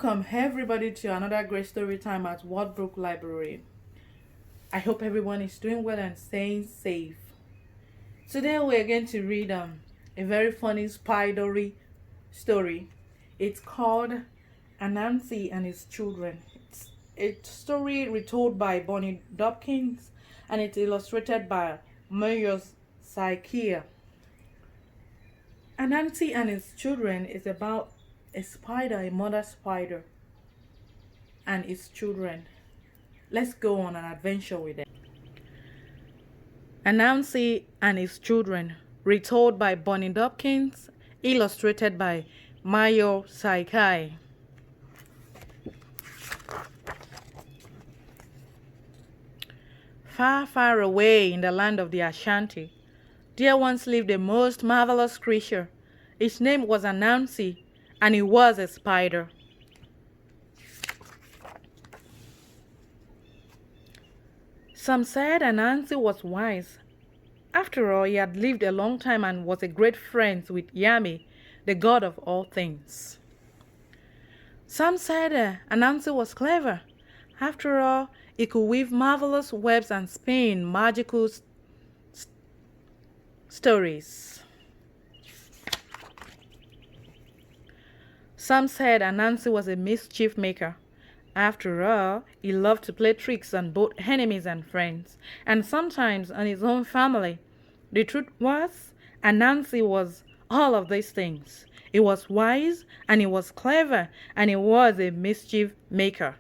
Welcome everybody to another great story time at Wardbrook Library. I hope everyone is doing well and staying safe. Today we're going to read a very funny spidery story. It's called Anansi and His Children. It's a story retold by Bonnie Dobkins and it's illustrated by Mayos Saikia. Anansi and His Children is about a spider, a mother spider, and its children. Let's go on an adventure with them. Anansi and His Children, retold by Bonnie Dobkins, illustrated by Mayo Saikai. Far, far away in the land of the Ashanti, there once lived a most marvelous creature. Its name was Anansi, and he was a spider. Some said Anansi was wise. After all, he had lived a long time and was a great friend with Yami, the god of all things. Some said Anansi was clever. After all, he could weave marvelous webs and spin magical stories. Some said Anansi was a mischief maker. After all, he loved to play tricks on both enemies and friends, and sometimes on his own family. The truth was, Anansi was all of these things. He was wise, and he was clever, and he was a mischief maker.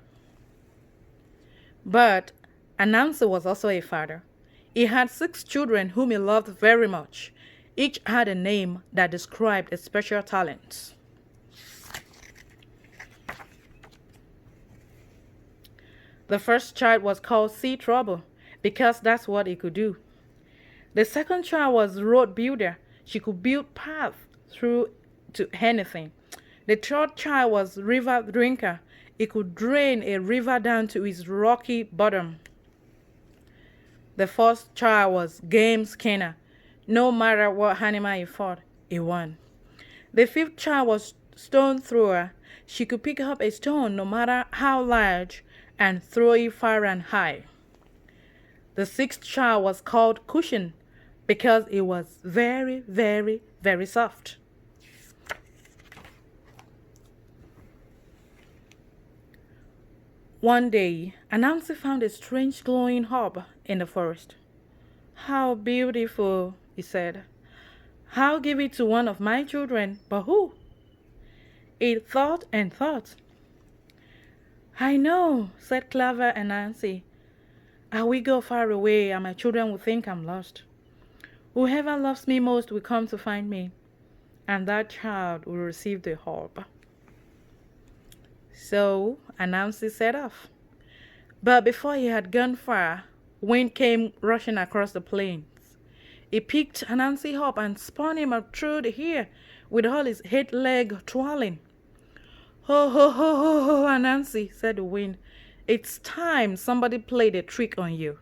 But Anansi was also a father. He had 6 children whom he loved very much. Each had a name that described a special talent. The first child was called Sea Trouble because that's what he could do. The second child was Road Builder. She could build paths through to anything. The third child was River Drinker. He could drain a river down to its rocky bottom. The fourth child was Game Skinner. No matter what animal he fought, he won. The fifth child was Stone Thrower. She could pick up a stone no matter how large and throw it far and high. The sixth child was called Cushion because it was very, very, very soft. One day, Anansi found a strange glowing orb in the forest. "How beautiful," he said. "I'll give it to one of my children, but who?" It thought and thought. "I know," said clever Anansi. "I will go far away and my children will think I'm lost. Whoever loves me most will come to find me, and that child will receive the orb." So Anansi set off. But before he had gone far, wind came rushing across the plains. It picked Anansi up and spun him up through the air with all his 8 legs twirling. "Ho, ho, ho, ho, ho, Anansi," said the wind. "It's time somebody played a trick on you."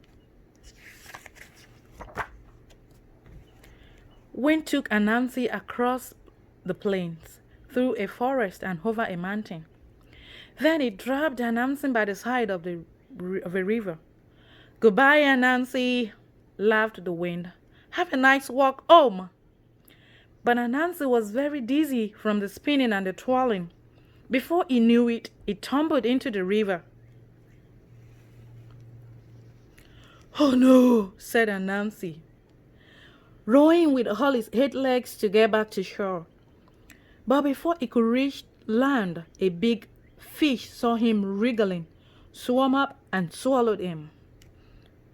Wind took Anansi across the plains, through a forest and over a mountain. Then it dropped Anansi by the side of a river. "Goodbye, Anansi," laughed the wind. "Have a nice walk home." But Anansi was very dizzy from the spinning and the twirling. Before he knew it, he tumbled into the river. "Oh no," said Anansi, rowing with all his 8 legs to get back to shore. But before he could reach land, a big fish saw him wriggling, swam up and swallowed him.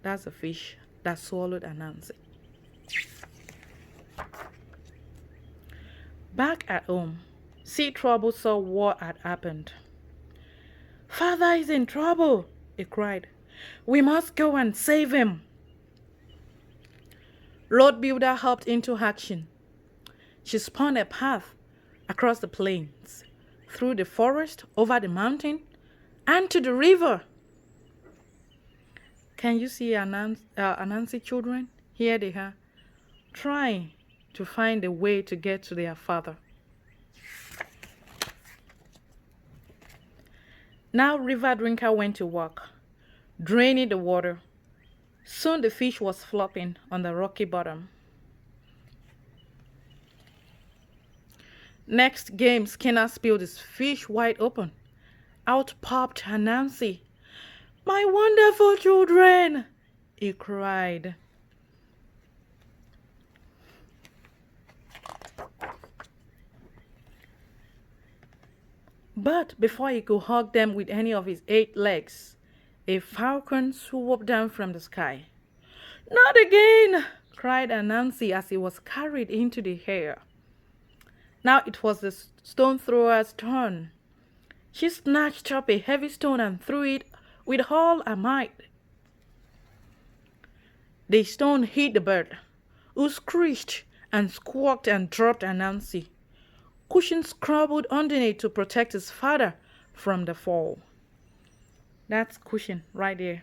That's a fish that swallowed Anansi. Back at home, Sea Trouble saw what had happened. "Father is in trouble," he cried. "We must go and save him." Road Builder hopped into action. She spun a path across the plains, through the forest, over the mountain, and to the river. Can you see Anansi children? Here they are, trying to find a way to get to their father. Now River Drinker went to work, draining the water. Soon the fish was flopping on the rocky bottom. Next game, Skinner spilled his fish wide open. Out popped Anansi. "My wonderful children!" he cried. But before he could hug them with any of his 8 legs, a falcon swooped down from the sky. "Not again!" cried Anansi as he was carried into the air. Now it was the stone thrower's turn. She snatched up a heavy stone and threw it with all her might. The stone hit the bird, who screeched and squawked and dropped Anansi. Cushion scrabbled underneath to protect his father from the fall. That's Cushion right there.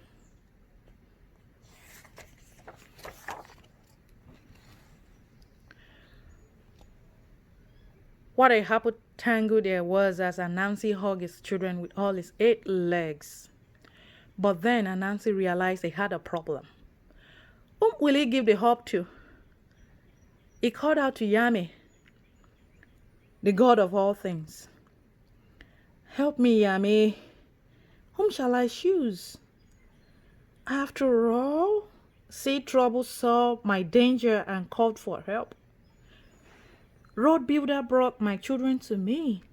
What a happy tangle there was as Anansi hugged his children with all his 8 legs. But then Anansi realized he had a problem. Whom will he give the hope to? He called out to Yami, the god of all things. "Help me, Yami. Whom shall I choose? After all, Sea Trouble saw my danger and called for help. Road Builder brought my children to me.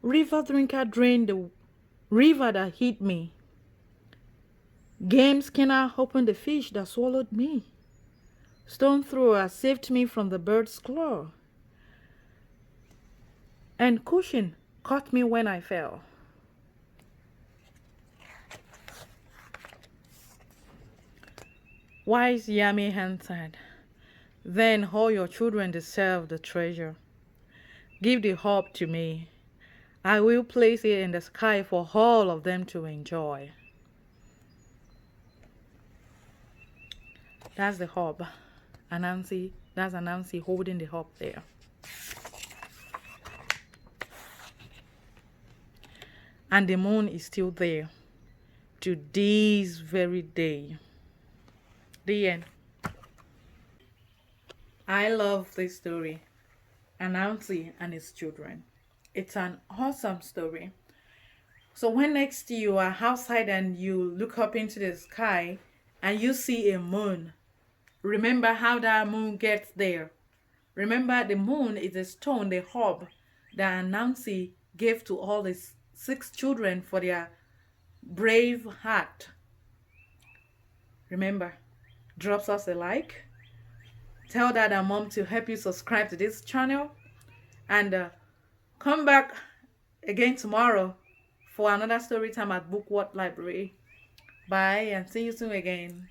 River Drinker drained the river that hit me. Game Skinner opened the fish that swallowed me. Stone Thrower saved me from the bird's claw. And Cushion caught me when I fell." Wise Yami answered, "Then all your children deserve the treasure. Give the hope to me. I will place it in the sky for all of them to enjoy." That's the hope. That's Anansi holding the hope there. And the moon is still there to this very day. The end. I love this story, Anansi and his children. It's an awesome story. So when next you are outside and you look up into the sky and you see a moon, remember how that moon gets there. Remember, the moon is a stone, the orb that Anansi gave to all his 6 children for their brave heart. Remember, drop us a like. Tell dad and mom to help you subscribe to this channel. And come back again tomorrow for another story time at Book What Library. Bye and see you soon again.